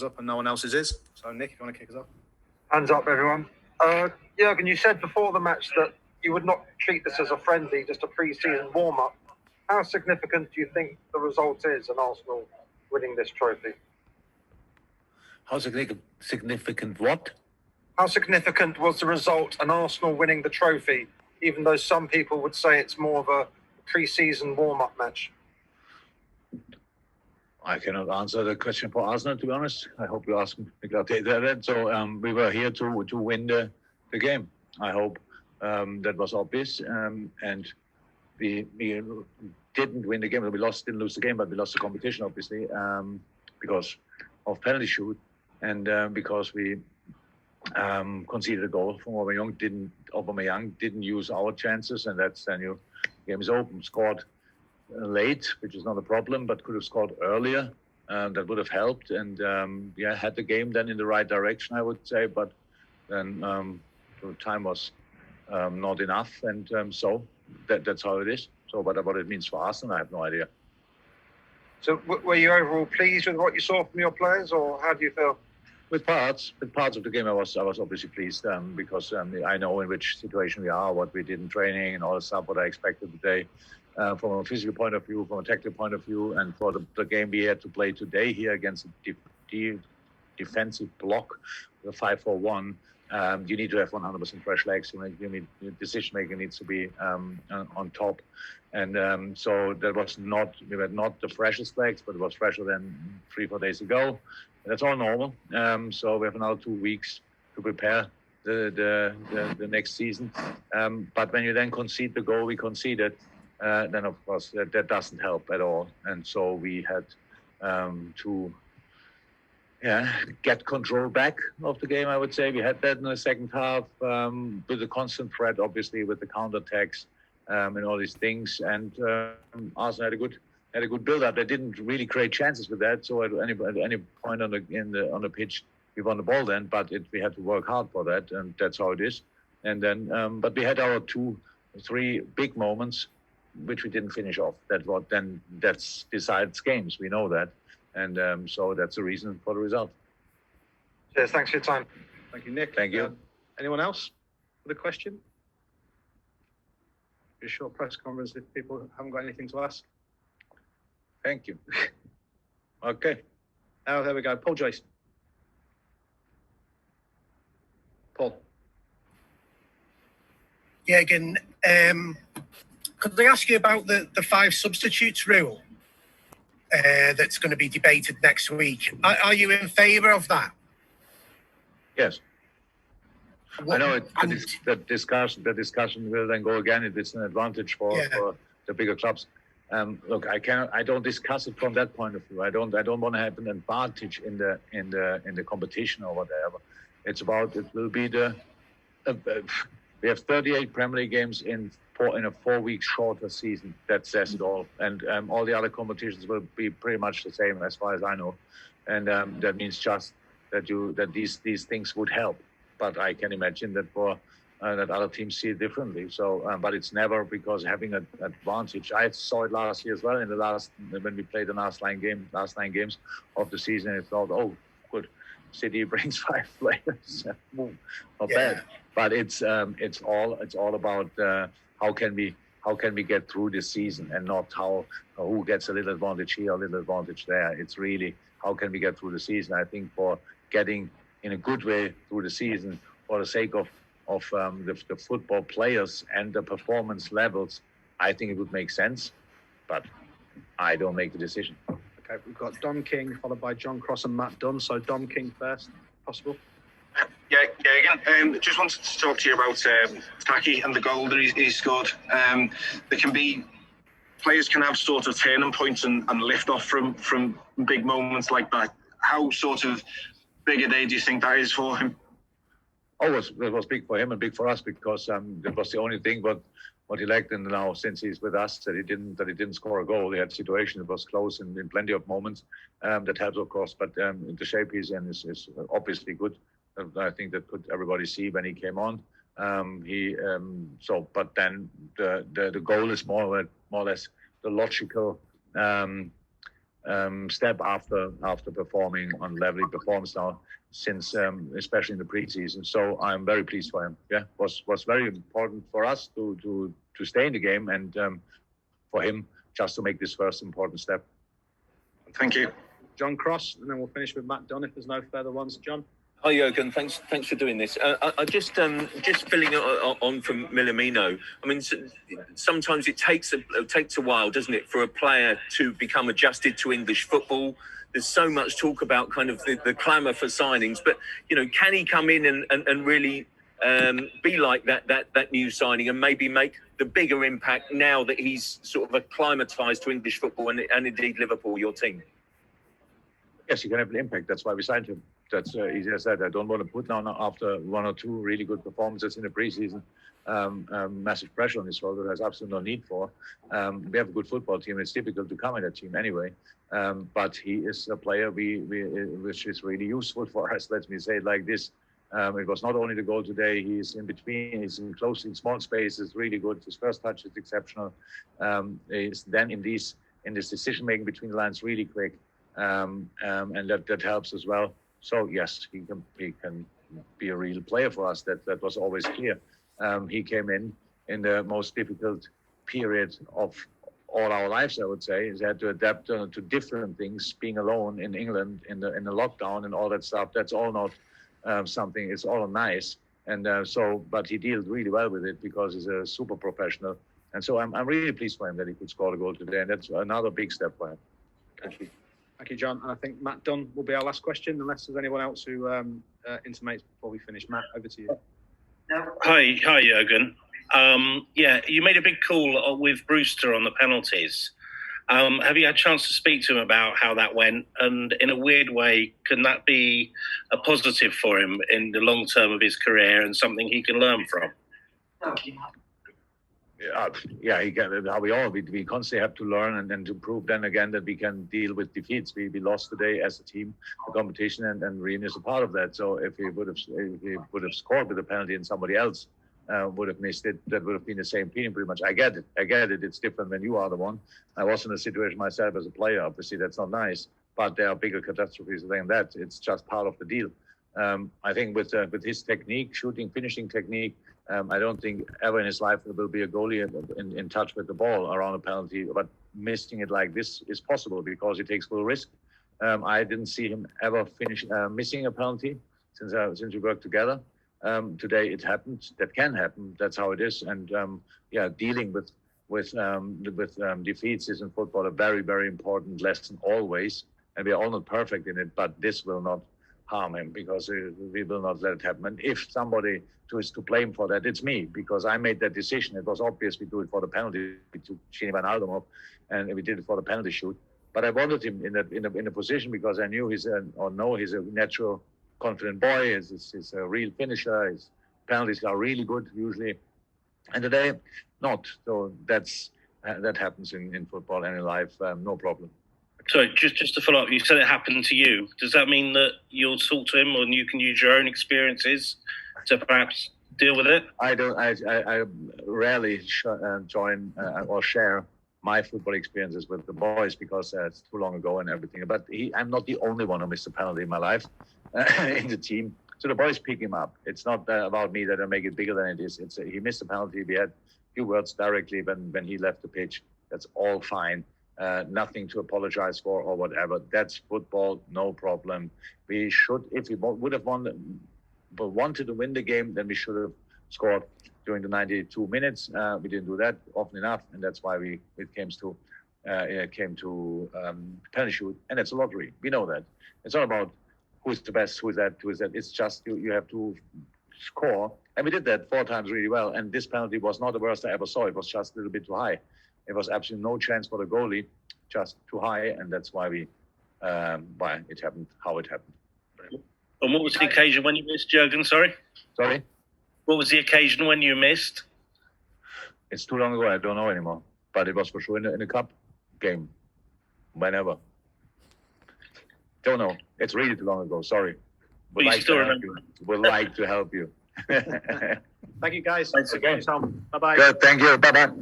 up and no one else's is. So, Nick, if you want to kick us off. Hands up, everyone. Jurgen, you said before the match that you would not treat this as a friendly, just a pre-season warm-up. How significant do you think the result is in Arsenal winning this trophy? How significant what? How significant was the result in Arsenal winning the trophy, even though some people would say it's more of a pre-season warm-up match? I cannot answer the question for Arsenal, to be honest. I hope you ask me that. So we were here to win the game. I hope that was obvious. And we didn't win the game. We didn't lose the game, but we lost the competition, obviously, because of penalty shoot and because we conceded a goal from Aubameyang didn't use our chances, and that's then your game is open. Scored late, which is not a problem, but could have scored earlier. That would have helped, and had the game then in the right direction, I would say. But then the time was not enough, and so that's how it is. So, what it means for Arsenal, I have no idea. So, were you overall pleased with what you saw from your players, or how do you feel? With parts of the game, I was obviously pleased because I know in which situation we are, what we did in training, and all the stuff, what I expected today. From a physical point of view, from a tactical point of view, and for the game we had to play today here against a defensive block, the 5-4-1, you need to have 100% fresh legs. Your decision making needs to be on top, and so we were not the freshest legs, but it was fresher than 3-4 days ago. And that's all normal. So we have another 2 weeks to prepare the next season. But when you then concede the goal we conceded, then of course that doesn't help at all. And so we had to get control back of the game, I would say. We had that in the second half with the constant threat, obviously, with the counterattacks and all these things. And Arsenal had a good build-up. They didn't really create chances with that. So at any point on the pitch, we won the ball then. But we had to work hard for that, and that's how it is. And then, but we had our 2-3 big moments, which we didn't finish off. That's decides games. We know that, and so that's the reason for the result. Cheers. Thanks for your time. Thank you, Nick. Thank you. Anyone else with a question? A short press conference if people haven't got anything to ask. Thank you. Okay. Oh, there we go. Paul Joyce. Paul. Yeah, again, could I ask you about the 5 substitutes rule that's going to be debated next week? Are you in favour of that? Yes. I know the discussion will then go again. It's an advantage for the bigger clubs. Look, I don't discuss it from that point of view. I don't want to have an advantage in the competition or whatever. It's about it will be we have 38 Premier League games in a 4 week shorter season. That says it all. And all the other competitions will be pretty much the same as far as I know. And that means just that these things would help. But I can imagine that that other teams see it differently. So, but it's never because having an advantage. I saw it last year as well. When we played the last 9 games of the season, I thought, oh, good, City brings 5 players, not bad. But it's all about how can we get through this season, and not who gets a little advantage here, a little advantage there. It's really how can we get through the season. I think for getting in a good way through the season, for the sake of the football players and the performance levels, I think it would make sense, but I don't make the decision. Okay, we've got Dom King followed by John Cross and Matt Dunn. So Dom King first, possible. Yeah, again, just wanted to talk to you about Taki and the goal that he scored. Players can have sort of turning points and lift off from big moments like that. How sort of big a day do you think that is for him? Oh, it was big for him and big for us because that was the only thing what he lacked in now since he's with us, that he didn't score a goal. He had a situation, it was close in plenty of moments. That helps, of course, but the shape he's in is obviously good. I think that could everybody see when he came on. But then the goal is more or less the logical step after performing on level he performs now since, especially in the preseason. So I'm very pleased for him. Yeah, was very important for us to stay in the game, and for him just to make this first important step. Thank you. John Cross, and then we'll finish with Matt Dunn if there's no further ones. John? Hi Jurgen, thanks for doing this. I just filling on from Minamino. I mean, sometimes it takes a while, doesn't it, for a player to become adjusted to English football. There's so much talk about kind of the clamour for signings, but can he come in and really be like that new signing and maybe make the bigger impact now that he's sort of acclimatised to English football and indeed Liverpool, your team? Yes, he can have an impact. That's why we signed him. That's easy as that. I don't want to put down after one or two really good performances in the preseason massive pressure on his shoulder. There's absolutely no need for. We have a good football team. It's difficult to come in that team anyway. But he is a player which is really useful for us. Let me say it like this. It was not only the goal today. He's in between. He's in close, in small spaces. Really good. His first touch is exceptional. He's then in this decision making between the lines really quick, and that helps as well. So yes, he can be a real player for us. That was always clear. He came in the most difficult period of all our lives, I would say. He had to adapt to different things, being alone in England in the lockdown and all that stuff. That's all not something. It's all nice, and but he dealt really well with it because he's a super professional. And so I'm really pleased for him that he could score the goal today, and that's another big step for him. Thank you. Thank you, John. And I think Matt Dunn will be our last question, unless there's anyone else who intimates before we finish. Matt, over to you. Hi, Jurgen. You made a big call with Brewster on the penalties. Have you had a chance to speak to him about how that went? And in a weird way, can that be a positive for him in the long term of his career and something he can learn from? He can. How we constantly have to learn and to prove then again that we can deal with defeats. We lost today as a team, the competition, and Rien is a part of that. So if he would have scored with a penalty and somebody else would have missed it, that would have been the same feeling pretty much. I get it. It's different when you are the one. I was in a situation myself as a player. Obviously, that's not nice. But there are bigger catastrophes than that. It's just part of the deal. I think with his technique, finishing technique, I don't think ever in his life there will be a goalie in touch with the ball around a penalty. But missing it like this is possible because he takes full risk. I didn't see him ever finish missing a penalty since we worked together. Today it happened. That can happen. That's how it is. And dealing with defeats is in football a very, very important lesson always. And we are all not perfect in it, but this will not harm him because we will not let it happen. And if somebody is to blame for that, it's me, because I made that decision. It was obvious we do it for the penalty. We took Gini Van Aldum off, and we did it for the penalty shoot. But I wanted him in a position because I knew he's a natural, confident boy. He's a real finisher. His penalties are really good usually, and today not. So that happens in football and in life. No problem. So just to follow up, you said it happened to you. Does that mean that you'll talk to him, or you can use your own experiences to perhaps deal with it? I don't. I rarely join or share my football experiences with the boys because it's too long ago and everything. But I'm not the only one who missed a penalty in my life in the team. So the boys pick him up. It's not about me that I make it bigger than it is. He missed a penalty. We had a few words directly when he left the pitch. That's all fine. Nothing to apologize for or whatever. That's football, no problem. We should, if we would have wanted to win the game, then we should have scored during the 92 minutes. We didn't do that often enough, and that's why it came to penalty shoot, and it's a lottery. We know that. It's not about who's the best, who's that. It's just you have to score, and we did that 4 times really well. And this penalty was not the worst I ever saw. It was just a little bit too high. It was absolutely no chance for the goalie, just too high, and that's why why it happened, how it happened. And what was the occasion when you missed, Jurgen? Sorry? What was the occasion when you missed? It's too long ago. I don't know anymore. But it was for sure in a cup game. Whenever. Don't know. It's really too long ago. Sorry. But you still remember. Would like to help you. Thank you, guys. Thanks again. Bye-bye. Good. Thank you. Bye-bye.